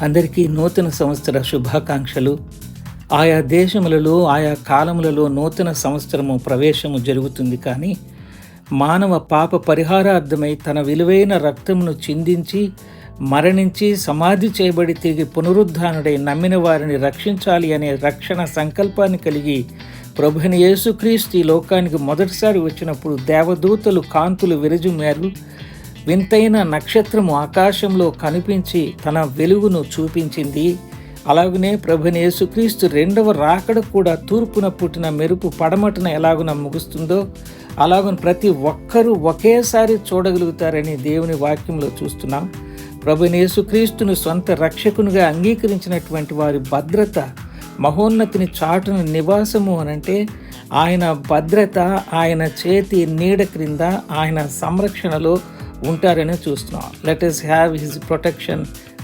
అందరికీ నూతన సంవత్సర శుభాకాంక్షలు. ఆయా దేశములలో ఆయా కాలములలో నూతన సంవత్సరము ప్రవేశము జరుగుతుంది. కానీ మానవ పాప పరిహారార్థమై తన విలువైన రక్తమును చిందించి మరణించి సమాధి చేయబడి తిరిగి పునరుద్ధానుడై నమ్మిన వారిని రక్షించాలి అనే రక్షణ సంకల్పాన్ని కలిగి ప్రభువైన యేసుక్రీస్తు ఈ లోకానికి మొదటిసారి వచ్చినప్పుడు దేవదూతలు కాంతులు విరజుమారు. వింతైన నక్షత్రము ఆకాశంలో కనిపించి తన వెలుగును చూపించింది. అలాగనే ప్రభువైన యేసుక్రీస్తు రెండవ రాకడ కూడా తూర్పున పుట్టిన మెరుపు పడమటన ఎలాగున ముగుస్తుందో అలాగని ప్రతి ఒక్కరూ ఒకేసారి చూడగలుగుతారని దేవుని వాక్యంలో చూస్తున్నాం. ప్రభువైన యేసుక్రీస్తును సొంత రక్షకునిగా అంగీకరించినటువంటి వారి భద్రత మహోన్నతిని చాటున నివాసము అనంటే ఆయన భద్రత ఆయన చేతి నీడ క్రింద ఆయన సంరక్షణలో ఉంటారని చూస్తున్నాం. Let us have his protection